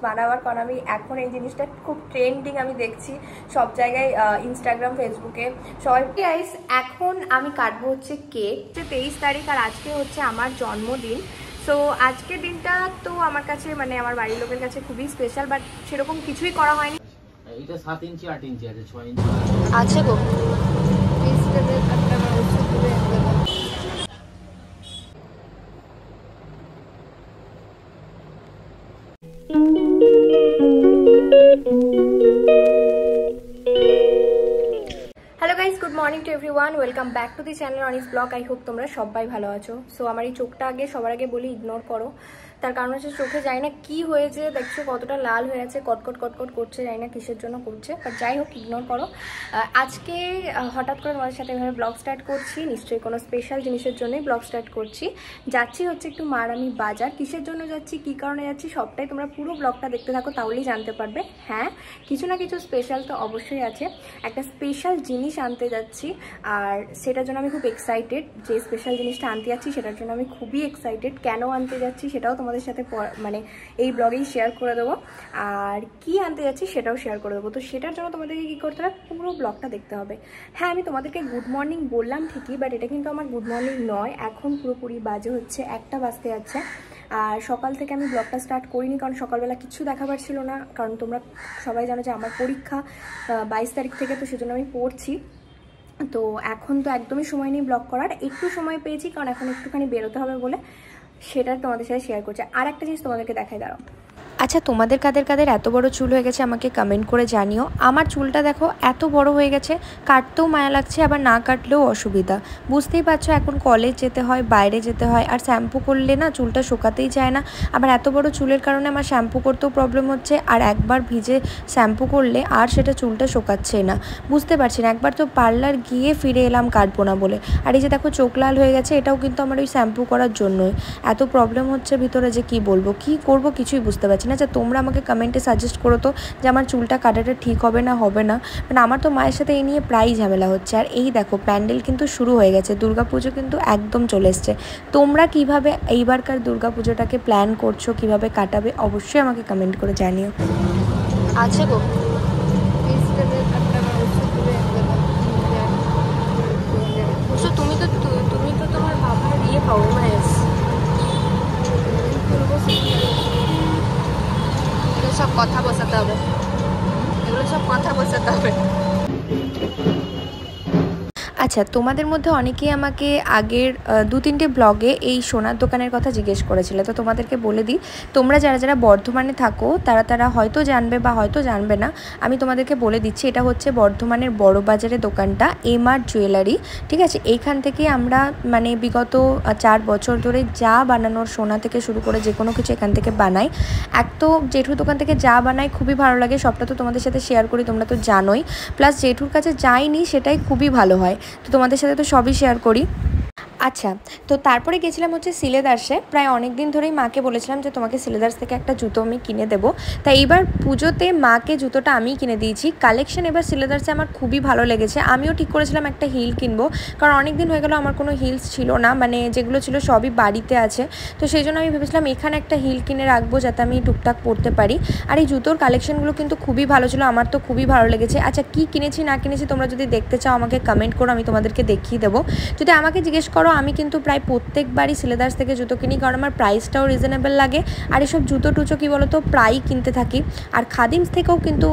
বানাবার, কারণ আমি এখন এই জিনিসটা খুব ট্রেন্ডিং আমি দেখছি সব জায়গায়, ইনস্টাগ্রাম, ফেসবুকে সবাই। গাইস, এখন আমি কাটবো হচ্ছে কেক। 23 তারিখ আর আজকে হচ্ছে আমার জন্মদিন। সো আজকের দিনটা তো আমার কাছে মানে আমার বাড়ির লোকের কাছে খুবই স্পেশাল, বাট সেরকম কিছুই করা হয়নি। এটা 7 ইঞ্চি 8 ইঞ্চি আছে, 6 ইঞ্চি আছে গো। Hello guys, good morning to everyone, welcome back to the channel Anis blog. I hope তোমরা সবাই ভালো আছো। সো আমার এই চোখটা সবার আগে বলি ইগনোর করো, তার কারণ হচ্ছে চোখে যাই না কি হয়েছে, দেখছো কতটা লাল হয়ে আছে, কটকট কটকট করছে, যাই না কিসের জন্য করছে, বাট যাই হোক ইগনোর করো। আজকে হঠাৎ করে তোমাদের সাথে এভাবে ব্লগ স্টার্ট করছি, নিশ্চয়ই কোনো স্পেশাল জিনিসের জন্যই ব্লগ স্টার্ট করছি। যাচ্ছি হচ্ছে একটু মার আমি বাজার। কিসের জন্য যাচ্ছি, কী কারণে যাচ্ছি, সবটাই তোমরা পুরো ব্লগটা দেখতে থাকো, তাহলেই জানতে পারবে। হ্যাঁ, কিছু না কিছু স্পেশাল তো অবশ্যই আছে। একটা স্পেশাল জিনিস আনতে যাচ্ছি, আর সেটার জন্য আমি খুব এক্সাইটেড। যে স্পেশাল জিনিসটা আনতে যাচ্ছি সেটার জন্য আমি খুবই এক্সাইটেড। কেন আনতে যাচ্ছি সেটাও তোমাদের সাথে মানে এই ব্লগেই শেয়ার করে দেবো, আর কি আনতে যাচ্ছি সেটাও শেয়ার করে দেবো। তো সেটার জন্য তোমাদেরকে কী করতে হবে, পুরো ব্লগটা দেখতে হবে। হ্যাঁ, আমি তোমাদেরকে গুড মর্নিং বললাম ঠিকই, বাট এটা কিন্তু আমার গুড মর্নিং নয়। এখন পুরোপুরি বাজে হচ্ছে 1টা বাজতে যাচ্ছে। আর সকাল থেকে আমি ব্লগটা স্টার্ট করিনি, কারণ সকালবেলা কিছু দেখাবার ছিল না, কারণ তোমরা সবাই জানো যে আমার পরীক্ষা 22 তারিখ থেকে, তো সেজন্য আমি পড়ছি। তো এখন তো একদমই সময় নেই ব্লগ করার, একটু সময় পেয়েছি কারণ এখন একটুখানি বেরোতে হবে বলে সেটা তোমাদের সাথে শেয়ার করছি। আর একটা জিনিস তোমাদেরকে দেখাই, দাঁড়াও। আচ্ছা, তোমাদের কাদের কাদের এত বড় চুল হয়ে গেছে আমাকে কমেন্ট করে জানিও। আমার চুলটা দেখো এত বড় হয়ে গেছে, কাটতেও মায়া লাগছে, আবার না কাটলেও অসুবিধা। বুঝতেই পারছো, এখন কলেজ যেতে হয়, বাইরে যেতে হয়, আর শ্যাম্পু করলে না চুলটা শুকাতেই চায় না। আবার এত বড় চুলের কারণে আমার শ্যাম্পু করতেও প্রবলেম হচ্ছে, আর একবার ভিজে শ্যাম্পু করলে আর সেটা চুলটা শুকাচ্ছেই না। বুঝতে পারছি না, একবার তো পার্লার গিয়ে ফিরে এলাম কাটবো না বলে। আর এই যে দেখো চোখ লাল হয়ে গেছে, এটাও কিন্তু আমার ওই শ্যাম্পু করার জন্যই। এত প্রবলেম হচ্ছে ভিতরে যে কি বলবো, কি করব কিছুই বুঝতে পারছি না। যে তোমরা আমাকে কমেন্টে সাজেস্ট করো তো যে আমার চুলটা কাটাটা ঠিক হবে না হবে না। মানে আমার তো মায়ের সাথে এই নিয়ে প্রায়ই ঝামেলা হচ্ছে। আর এই দেখো প্যান্ডেল কিন্তু শুরু হয়ে গেছে, দুর্গাপুজো কিন্তু একদম চলে এসছে। তোমরা কিভাবে এইবারকার দুর্গাপুজোটাকে প্ল্যান করছো, কিভাবে কাটাবে, অবশ্যই আমাকে কমেন্ট করে জানিও। আছে গো, তুমি তো তোমার বাবার ইয়ে পাও, মানে সব কথা বসাতে হবে, এগুলো সব কথা বসাতে হবে। আচ্ছা, তোমাদের মধ্যে অনেকেই আমাকে আগের 2-3টে ব্লগে এই সোনার দোকানের কথা জিজ্ঞেস করেছিলে, তো তোমাদেরকে বলে দিই, তোমরা যারা যারা বর্ধমানে থাকো তারা হয়তো জানবে বা হয়তো জানবে না। আমি তোমাদেরকে বলে দিচ্ছি, এটা হচ্ছে বর্ধমানের বড় বাজারের দোকানটা, এমআর জুয়েলারি। ঠিক আছে, এইখান থেকে আমরা মানে বিগত 4 বছর ধরে যা বানানোর, সোনা থেকে শুরু করে যে কোনো কিছু এখান থেকে বানাই। এক তো জেঠুর দোকান থেকে যা বানাই খুবই ভালো লাগে, সবটা তো তোমাদের সাথে শেয়ার করি, তোমরা তো জানোই। প্লাস জেঠুর কাছে যাইনি সেটাই খুবই ভালো হয়, তো তোমাদের সাথে তো সবই শেয়ার করি। আচ্ছা, তো তারপরে গেছিলাম হচ্ছে সিলেদার্সে। প্রায় অনেক দিন ধরেই মাকে বলেছিলাম যে তোমাকে সিলেদার্স থেকে একটা জুতো আমি কিনে দেবো। তাই এইবার পুজোতে মাকে জুতোটা আমিই কিনে দিয়েছি। কালেকশন এবার সিলেদার্সে আমার খুবই ভালো লেগেছে। আমিও ঠিক করেছিলাম একটা হিল কিনবো, কারণ অনেক দিন হয়ে গেল আমার কোনো হিলস ছিল না, মানে যেগুলো ছিল সবই বাড়িতে আছে। তো সেই জন্য আমি ভেবেছিলাম এখানে একটা হিল কিনে রাখবো যাতে আমি টুকটাক পরতে পারি। আর এই জুতোর কালেকশনগুলো কিন্তু খুবই ভালো ছিল, আমার তো খুবই ভালো লেগেছে। আচ্ছা, কি কিনেছি না কিনেছি তোমরা যদি দেখতে চাও আমাকে কমেন্ট করো, আমি তোমাদেরকে দেখিয়ে দেবো। যদি আমাকে জিজ্ঞেস করো, আমি কিন্তু প্রায় প্রত্যেকবারই সিলেদার্স থেকে জুতো কিনি, কারণ আমার প্রাইসটাও রিজনেবল লাগে। আর এসব জুতো টুচো কী বলো তো, প্রায়ই কিনতে থাকি। আর খাদিমস থেকেও কিন্তু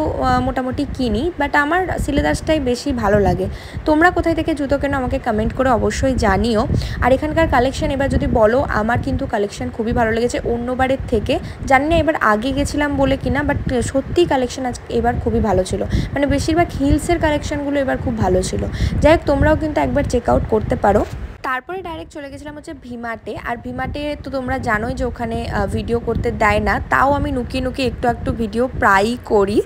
মোটামুটি কিনি, বাট আমার সিলেদার্সটাই বেশি ভালো লাগে। তোমরা কোথায় থেকে জুতো কেনো আমাকে কমেন্ট করে অবশ্যই জানিও। আর এখানকার কালেকশন এবার যদি বলো, আমার কিন্তু কালেকশন খুবই ভালো লেগেছে অন্যবারের থেকে। জানি না এবার আগে গেছিলাম বলে কিনা, বাট সত্যিই কালেকশন এবার খুবই ভালো ছিল। মানে বেশিরভাগ হিলসের কালেকশনগুলো এবার খুব ভালো ছিল। যাই হোক, তোমরাও কিন্তু একবার চেক আউট করতে পারো। তারপরে ডাইরেক্ট চলে গেছিলাম হচ্ছে ভিমার্টে। আর ভিমার্টে তো তোমরা জানোই যে ওখানে ভিডিও করতে দেয় না, তাও আমি লুকিয়ে লুকিয়ে একটু ভিডিও প্রায়ই করি।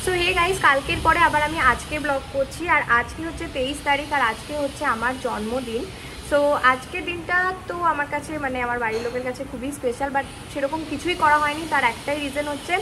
সো হে গাইস, কালকের পরে আবার আমি আজকে ব্লগ করছি। আর আজকে হচ্ছে 23 তারিখ আর আজকে হচ্ছে আমার জন্মদিন। সো আজকের দিনটা তো আমার কাছে মানে আমার বাড়ির লোকের কাছে খুবই স্পেশাল, বাট সেরকম কিছুই করা হয়নি। তার একটাই রিজন হচ্ছে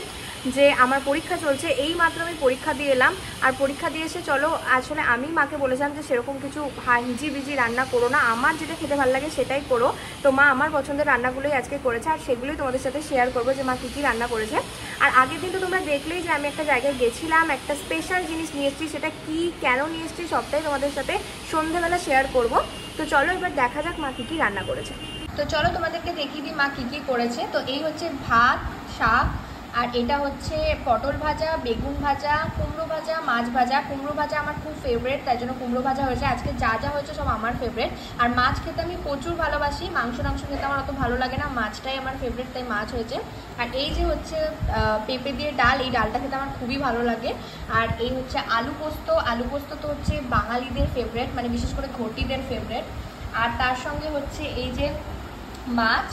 যে আমার পরীক্ষা চলছে, এই মাত্র আমি পরীক্ষা দিয়ে এলাম। আর পরীক্ষা দিয়ে এসে চলো, আসলে আমি মাকে বলেছিলাম যে সেরকম কিছু হিজিবিজি রান্না করো না, আমার যেটা খেতে ভালো লাগে সেটাই করো। তো মা আমার পছন্দের রান্নাগুলোই আজকে করেছে, আর সেগুলোই তোমাদের সাথে শেয়ার করবো যে মা কী কী রান্না করেছে। আর আগের দিন তো তোমরা দেখলেই যে আমি একটা জায়গায় গেছিলাম, একটা স্পেশাল জিনিস নিয়ে এসেছি, সেটা কি কেন নিয়ে এসেছি সবটাই তোমাদের সাথে সন্ধ্যাবেলা শেয়ার করব। তো চলো এবার দেখা যাক মা কী কী রান্না করেছে। তো চলো তোমাদেরকে দেখিয়ে দিই মা কী কী করেছে। তো এই হচ্ছে ভাত, শাক, আর এটা হচ্ছে পটল ভাজা, বেগুন ভাজা, কুমড়ো ভাজা, মাছ ভাজা। কুমড়ো ভাজা আমার খুব ফেভারিট, তাই জন্য কুমড়ো ভাজা হয়েছে। আজকে যা যা হয়েছে সব আমার ফেভারিট। আর মাছ খেতে আমি প্রচুর ভালোবাসি, মাংস খেতে আমার অত ভালো লাগে না, মাছটাই আমার ফেভারিট, তাই মাছ হয়েছে। আর এই যে হচ্ছে পেঁপে দিয়ে ডাল, এই ডালটা খেতে আমার খুবই ভালো লাগে। আর এই হচ্ছে আলু পোস্ত। আলু পোস্ত তো হচ্ছে বাঙালিদের ফেভারিট, মানে বিশেষ করে ঘটিদের ফেভারিট। আর তার সঙ্গে হচ্ছে এই যে মাছ,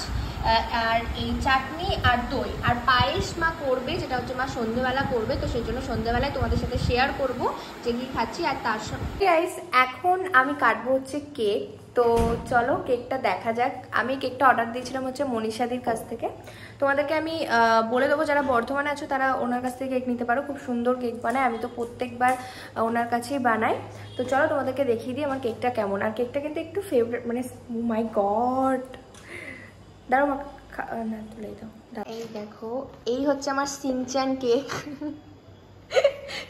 আর এই চাটনি আর দই আর পায়েস মা করবে, যেটা হচ্ছে মা সন্ধ্যেবেলা করবে। তো সেই জন্য সন্ধ্যেবেলায় তোমাদের সাথে শেয়ার করব যে কি খাচ্ছি। আর তার সঙ্গে গাইস এখন আমি কাটবো হচ্ছে কেক। তো চলো কেকটা দেখা যাক। আমি কেকটা অর্ডার দিয়েছিলাম হচ্ছে মনীষাদির কাছ থেকে। তোমাদেরকে আমি বলে দেবো, যারা বর্ধমানে আছো তারা ওনার কাছ থেকে কেক নিতে পারো, খুব সুন্দর কেক বানায়। আমি তো প্রত্যেকবার ওনার কাছেই বানাই। তো চলো তোমাদেরকে দেখিয়ে দিই আমার কেকটা কেমন। আর কেকটা কিন্তু একটু ফেভারিট, মানে ও মাই গড, দাঁড়াও না তুলে দাও। এই দেখো, এই হচ্ছে আমার সিংচান কেক।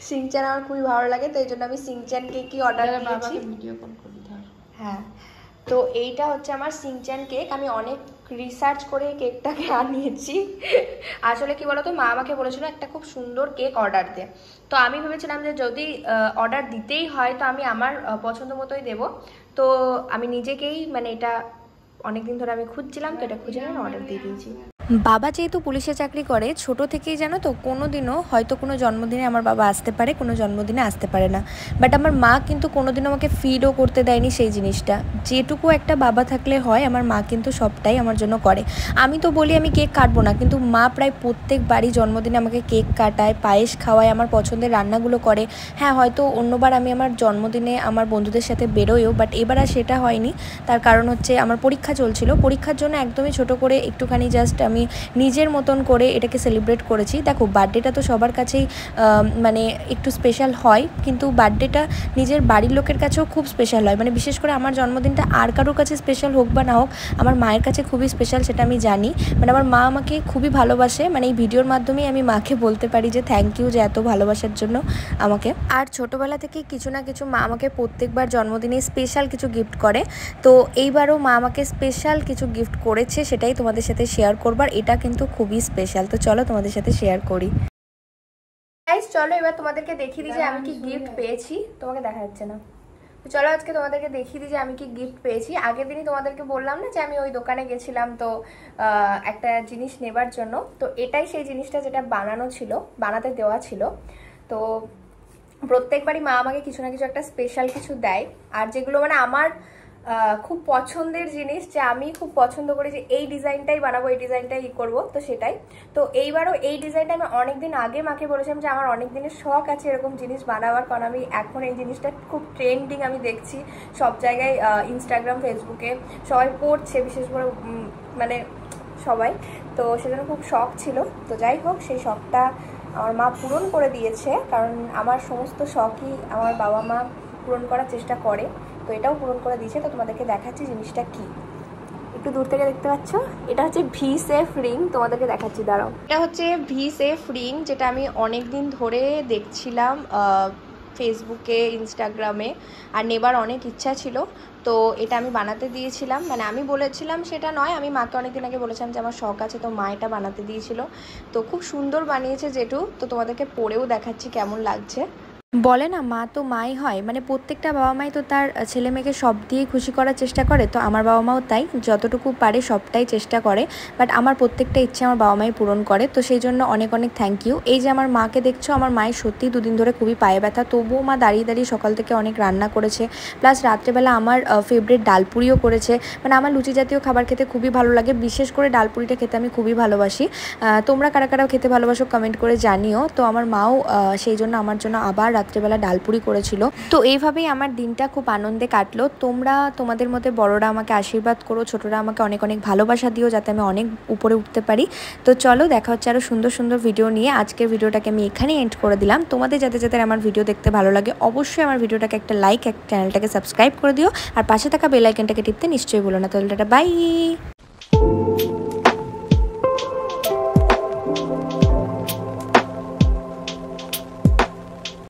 সিংচান আমার খুবই ভালো লাগে, তো এই জন্য আমি সিংচান কেকই অর্ডার দিয়েছি। ভিডিও কল করি ধর। হ্যাঁ, তো এইটা হচ্ছে আমার সিংচান কেক। আমি অনেক রিসার্চ করে কেকটাকে আনিয়েছি। আসলে কি বলতো, মা আমাকে বলেছিল একটা খুব সুন্দর কেক অর্ডার দে। তো আমি ভেবেছিলাম যে যদি অর্ডার দিতেই হয় তো আমি আমার পছন্দ মতোই দেবো। তো আমি নিজেকেই, মানে এটা অনেকদিন ধরে আমি খুঁজছিলাম, তো এটা খুঁজে আমি অর্ডার দিয়ে দিয়েছি। বাবা যেহেতু পুলিশে চাকরি করে, ছোট থেকেই জানো তো কোনো দিনও হয়তো কোনো জন্মদিনে আমার বাবা আসতে পারে, কোনো জন্মদিনে আসতে পারে না। বাট আমার মা কিন্তু কোনোদিনও আমাকে ফিলও করতে দেয়নি সেই জিনিসটা। যেটুকু একটা বাবা থাকলে হয়, আমার মা কিন্তু সবটাই আমার জন্য করে। আমি তো বলি আমি কেক কাটবো না, কিন্তু মা প্রায় প্রত্যেকবারই জন্মদিনে আমাকে কেক কাটায়, পায়েস খাওয়ায়, আমার পছন্দের রান্নাগুলো করে। হ্যাঁ, হয়তো অন্যবার আমি আমার জন্মদিনে আমার বন্ধুদের সাথে বেরোয়ও, বাট এবার আর সেটা হয়নি। তার কারণ হচ্ছে আমার পরীক্ষা চলছিল, পরীক্ষার জন্য একদমই ছোট করে একটুখানি জাস্ট আমি নিজের মতন করে এটাকে সেলিব্রেট করেছি। দেখো বার্থডেটা তো সবার কাছেই মানে একটু স্পেশাল হয়, কিন্তু বার্থডেটা নিজের বাড়ির লোকের কাছেও খুব স্পেশাল হয়। মানে বিশেষ করে আমার জন্মদিনটা আর কারোর কাছে স্পেশাল হোক বা না হোক, আমার মায়ের কাছে খুবই স্পেশাল, সেটা আমি জানি। মানে আমার মা আমাকে খুবই ভালোবাসে, মানে এই ভিডিওর মাধ্যমেই আমি মাকে বলতে পারি যে থ্যাংক ইউ যে এত ভালোবাসার জন্য আমাকে। আর ছোটোবেলা থেকে কিছু না কিছু মা আমাকে প্রত্যেকবার জন্মদিনে স্পেশাল কিছু গিফট করে। তো এইবারও মা আমাকে স্পেশাল কিছু গিফট করেছে, সেটাই তোমাদের সাথে শেয়ার করবার। এটা কিন্তু খুবই স্পেশাল, তো চলো তোমাদের সাথে শেয়ার করি। গাইস চলো এবার তোমাদেরকে দেখিয়ে দিই যে আমি কি গিফট পেয়েছি। তোমাকে দেখা যাচ্ছে না, তো চলো আজকে তোমাদেরকে দেখিয়ে দিই যে আমি কি গিফট পেয়েছি। আগের দিনই তোমাদেরকে বললাম না যে আমি ওই দোকানে গেছিলাম তো একটা জিনিস নেবার জন্য। তো এটাই সেই জিনিসটা যেটা বানানো ছিল, বানাতে দেওয়া ছিল। তো প্রত্যেকবারই মা আমাকে কিছু না কিছু একটা স্পেশাল কিছু দেয়, আর যেগুলো মানে আমার খুব পছন্দের জিনিস, যে আমি খুব পছন্দ করি যে এই ডিজাইনটাই বানাবো, এই ডিজাইনটাই করবো, তো সেটাই। তো এইবারও এই ডিজাইনটা আমি অনেকদিন আগে মাকে বলেছিলাম যে আমার অনেক দিনের শখ আছে এরকম জিনিস বানাবার, কারণ আমি এখন এই জিনিসটা খুব ট্রেন্ডিং আমি দেখছি সব জায়গায়, ইনস্টাগ্রাম, ফেসবুকে সবাই পড়ছে, বিশেষ করে মানে সবাই। তো সেজন্য খুব শখ ছিল। তো যাই হোক, সেই শখটা আমার মা পূরণ করে দিয়েছে, কারণ আমার সমস্ত শখই আমার বাবা মা পূরণ করার চেষ্টা করে। তো এটাও পূরণ করে দিয়েছে। তো তোমাদেরকে দেখাচ্ছি জিনিসটা কি, একটু দূর থেকে দেখতে পাচ্ছ। এটা হচ্ছে ভি সেফ রিং, তোমাদেরকে দেখাচ্ছি, দাঁড়াও। এটা হচ্ছে ভি সেফ রিং, যেটা আমি অনেক দিন ধরে দেখছিলাম ফেসবুকে, ইনস্টাগ্রামে, আর নেবার অনেক ইচ্ছা ছিল। তো এটা আমি বানাতে দিয়েছিলাম, মানে আমি বলেছিলাম সেটা নয়, আমি মাকে অনেকদিন আগে বলেছিলাম যে আমার শখ আছে, তো মা এটা বানাতে দিয়েছিল। তো খুব সুন্দর বানিয়েছে জেঠু। তো তোমাদেরকে পরেও দেখাচ্ছি কেমন লাগছে। বলে না মা তো মাই হয়, মানে প্রত্যেকটা বাবা মাই তো তার ছেলে মেয়েকে সব দিয়েই খুশি করার চেষ্টা করে। তো আমার বাবা মাও তাই, যতটুকু পারে সবটাই চেষ্টা করে। বাট আমার প্রত্যেকটা ইচ্ছে আমার বাবা মাই পূরণ করে, তো সেই জন্য অনেক অনেক থ্যাংক ইউ। এই যে আমার মাকে দেখছো, আমার মায়ের সত্যি দুদিন ধরে খুবই পায়ে ব্যথা, তবুও মা দাঁড়িয়ে দাঁড়িয়ে সকাল থেকে অনেক রান্না করেছে, প্লাস রাত্রেবেলা আমার ফেভারিট ডালপুরিও করেছে। মানে আমার লুচি জাতীয় খাবার খেতে খুবই ভালো লাগে, বিশেষ করে ডালপুরিটা খেতে আমি খুবই ভালোবাসি। তোমরা কারা কারাও খেতে ভালোবাসো কমেন্ট করে জানিও। তো আমার মাও সেই জন্য আমার জন্য আবার রাত্রেবেলা ডালপুরি করেছিল। তো এইভাবেই আমার দিনটা খুব আনন্দে কাটলো। তোমরা তোমাদের মধ্যে বড়রা আমাকে আশীর্বাদ করো, ছোটরা আমাকে অনেক অনেক ভালোবাসা দিও যাতে আমি অনেক উপরে উঠতে পারি। তো চলো দেখা হচ্ছে আরও সুন্দর সুন্দর ভিডিও নিয়ে। আজকের ভিডিওটাকে আমি এখানেই এন্ড করে দিলাম। তোমাদের যাদের যাদের আমার ভিডিও দেখতে ভালো লাগে অবশ্যই আমার ভিডিওটাকে একটা লাইক, চ্যানেলটাকে সাবস্ক্রাইব করে দিও, আর পাশে থাকা বেল আইকনটাকে টিপতে নিশ্চয়ই ভুলো না। তাহলে বাই।